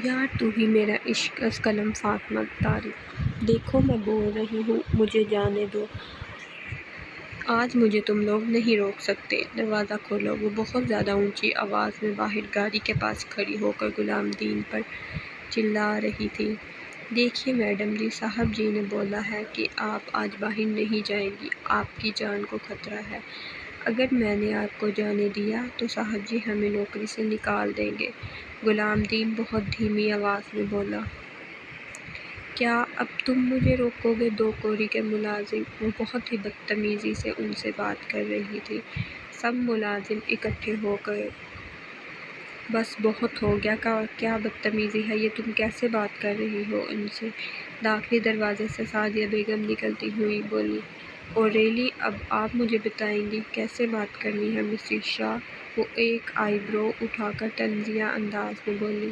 یار تو ہی میرا عشق از قلم فاطمہ طارق، دیکھو میں بول رہی ہوں مجھے جانے دو، آج مجھے تم لوگ نہیں روک سکتے، دروازہ کھولو۔ وہ بہت زیادہ اونچی آواز میں باہر گاڑی کے پاس کھڑی ہو کر غلام دین پر چلا رہی تھی۔ دیکھیے میڈم جی، صاحب جی نے بولا ہے کہ آپ آج باہر نہیں جائیں گی، آپ کی جان کو خطرہ ہے، اگر میں نے آپ کو جانے دیا تو صاحب جی ہمیں نوکری سے نکال دیں گے۔ غلام دین بہت دھیمی آواز میں بولا۔ کیا اب تم مجھے روکو گے؟ دو کوری کے ملازم، وہ بہت ہی بدتمیزی سے ان سے بات کر رہی تھی۔ سب ملازم اکٹھے ہو گئے۔ بس بہت ہو گیا، کیا بدتمیزی ہے یہ، تم کیسے بات کر رہی ہو ان سے؟ داخلی دروازے سے سعدیہ بیگم نکلتی ہوئی بولی۔ اوہ ریئلی، اب آپ مجھے بتائیں گی کیسے بات کرنی ہے مسز شاہ؟ وہ ایک آئی برو اٹھا کر طنزیہ انداز میں بولی۔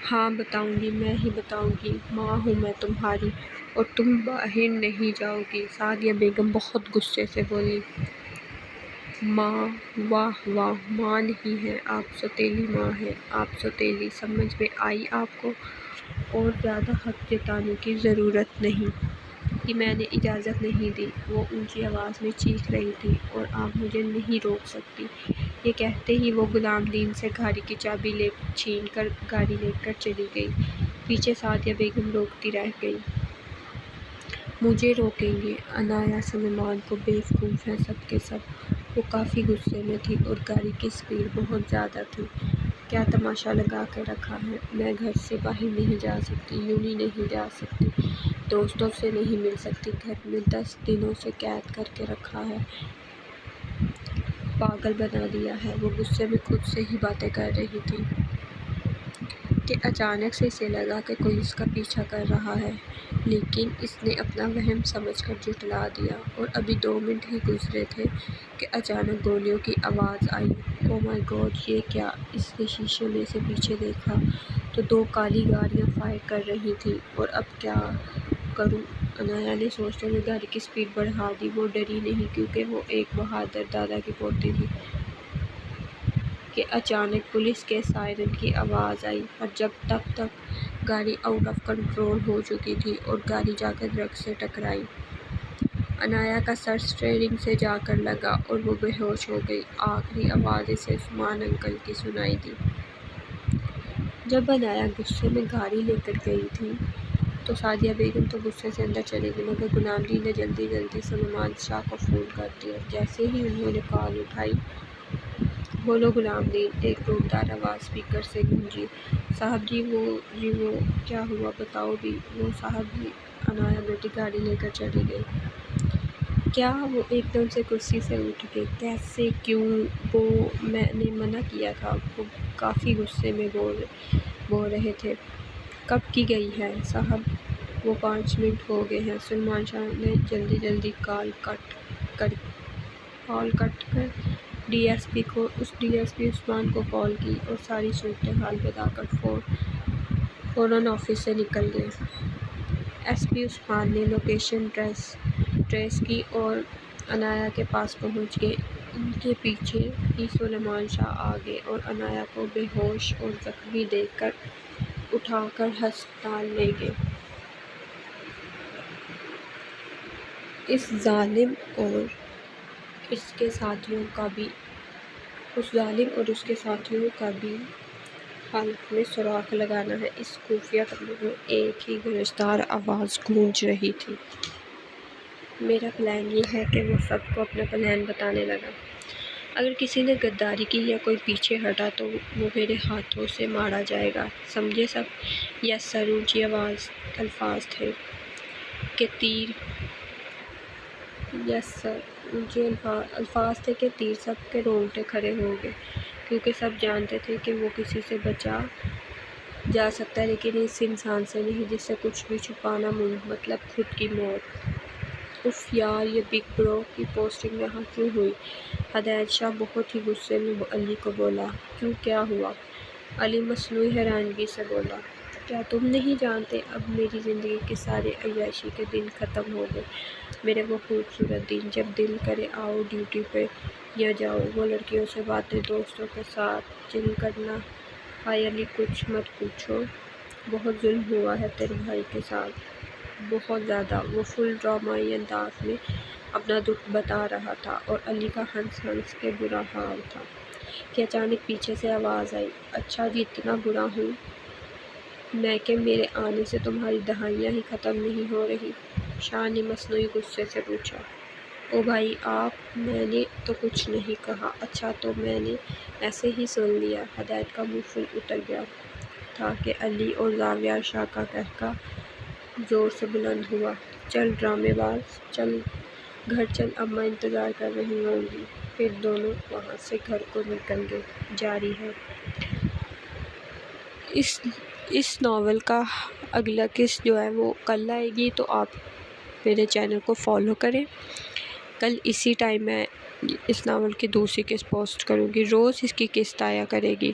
ہاں بتاؤں گی، میں ہی بتاؤں گی، ماں ہوں میں تمہاری، اور تم باہر نہیں جاؤ گی، سعدیہ بیگم بہت غصے سے بولی۔ ماں؟ واہ واہ، ماں نہیں ہیں آپ، سوتیلی ماں ہیں آپ، سوتیلی، سمجھ میں آئی آپ کو؟ اور زیادہ حق جتانے کی ضرورت نہیں کہ میں نے اجازت نہیں دی، وہ اونچی آواز میں چیخ رہی تھی، اور آپ مجھے نہیں روک سکتی۔ یہ کہتے ہی وہ غلام دین سے گاڑی کی چابی چھین کر گاڑی لے کر چلی گئی۔ پیچھے سعدیہ بیگم روکتی رہ گئی۔ مجھے روکیں گے؟ عنایہ سلیمان کو بیوقوف ہیں سب کے سب۔ وہ کافی غصے میں تھی اور گاڑی کی سپیڈ بہت زیادہ تھی۔ کیا تماشا لگا کے رکھا ہے؟ میں گھر سے باہر نہیں جا سکتی، یونہی نہیں جا سکتی، دوستوں سے نہیں مل سکتی، گھر میں 10 دنوں سے قید کر کے رکھا ہے، پاگل بنا دیا ہے۔ وہ غصے میں خود سے ہی باتیں کر رہی تھی کہ اچانک سے اسے لگا کہ کوئی اس کا پیچھا کر رہا ہے، لیکن اس نے اپنا وہم سمجھ کر جھٹلا دیا، اور ابھی 2 منٹ ہی گزرے تھے کہ اچانک گولیوں کی آواز آئی۔ اوہ مائی گاڈ، یہ کیا؟ اس نے شیشے میں سے پیچھے دیکھا تو 2 کالی گاڑیاں فائر کر رہی تھیں۔ اور اب کیا کروں؟ عنایہ نے سوچتے ہوئے گاڑی کی سپیڈ بڑھا دی۔ وہ ڈری نہیں کیونکہ وہ ایک بہادر دادا کی پوتی تھی کہ اچانک پولیس کے سائرن کی آواز آئی، پر جب تک گاڑی آؤٹ آف کنٹرول ہو چکی تھی اور گاڑی جا کر درخت سے ٹکرائی۔ عنایہ کا سر اسٹیئرنگ سے جا کر لگا اور وہ بے ہوش ہو گئی۔ آخری آواز اسے عثمان انکل کی سنائی دی۔ جب عنایہ غصے میں گاڑی لے کر گئی تھی تو سعدیہ بیگم تو غصے سے اندر چلی گئی، مگر غلام دین نے جلدی سلیمان شاہ کو فون کر دیا۔ جیسے ہی انہوں نے کال اٹھائی، بولو غلام دین، ایک روبدار آواز اسپیکر سے گونجی۔ صاحب جی وہ کیا ہوا بتاؤ بھی؟ وہ صاحب جی، عنایہ بیٹی گاڑی لے کر چلی گئی۔ کیا؟ وہ ایک دم سے کرسی سے اٹھ گئی۔ کیسے؟ کیوں؟ وہ میں نے منع کیا تھا، وہ کافی غصے میں بول رہے تھے۔ کب کی گئی ہے صاحب؟ وہ 5 منٹ ہو گئے ہیں۔ سلیمان شاہ نے جلدی کال کٹ کر ڈی ایس پی عثمان کو کال کی اور ساری صورتحال بتا کر فوراً آفس سے نکل گئے۔ ایس پی عثمان نے لوکیشن ٹریس کی اور عنایہ کے پاس پہنچ گئے۔ ان کے پیچھے ہی سلیمان شاہ آ گئے اور عنایہ کو بے ہوش اور زخمی دیکھ کر اٹھا کر ہسپتال لے گئے۔ اس ظالم اور اس کے ساتھیوں کا بھی حالت میں سراغ لگانا ہے۔ اس خفیہ کمرے میں ایک ہی گرجدار آواز گونج رہی تھی۔ میرا پلان یہ ہے کہ وہ سب کو اپنا پلان بتانے لگا۔ اگر کسی نے غداری کی یا کوئی پیچھے ہٹا تو وہ میرے ہاتھوں سے مارا جائے گا، سمجھے سب؟ یس سر، اونچی الفاظ تھے کہ تیر سب کے رونگٹے کھڑے ہو گئے، کیونکہ سب جانتے تھے کہ وہ کسی سے بچا جا سکتا ہے لیکن اس انسان سے نہیں جس سے کچھ بھی چھپانا مطلب خود کی موت۔ اف یار، یہ بگ برو کی پوسٹنگ یہاں کیوں ہوئی؟ ہدایت شاہ بہت ہی غصے میں علی کو بولا۔ کیوں، کیا ہوا؟ علی مصنوعی حیرانگی سے بولا۔ کیا تم نہیں جانتے؟ اب میری زندگی کے سارے عیاشی کے دن ختم ہو گئے، میرے وہ خوبصورت دن، جب دل کرے آؤ ڈیوٹی پہ یا جاؤ، وہ لڑکیوں سے باتیں، دوستوں کے ساتھ چل کرنا، ہائے علی کچھ مت پوچھو، بہت ظلم ہوا ہے تیرے بھائی کے ساتھ، بہت زیادہ۔ وہ فل ڈرامائی انداز میں اپنا دکھ بتا رہا تھا اور علی کا ہنس ہنس کے برا حال تھا کہ اچانک پیچھے سے آواز آئی، اچھا جی اتنا برا ہوں میں کہ میرے آنے سے تمہاری دہائیاں ہی ختم نہیں ہو رہی؟ شان نے مصنوعی غصے سے پوچھا۔ او بھائی آپ، میں نے تو کچھ نہیں کہا۔ اچھا تو میں نے ایسے ہی سن لیا۔ ہدایت کا منہ پھول اتر گیا تھا کہ علی اور زاویہ شاہ کا قہقہ زور سے بلند ہوا۔ چل ڈرامے باز، چل گھر چل، اماں انتظار کر رہی ہوں گی۔ پھر دونوں وہاں سے گھر کو نکل گئے۔ جاری ہے اس ناول کا اگلا قسط جو ہے وہ کل آئے گی، تو آپ میرے چینل کو فالو کریں۔ کل اسی ٹائم میں اس ناول کی دوسری قسط پوسٹ کروں گی، روز اس کی قسط آیا کرے گی۔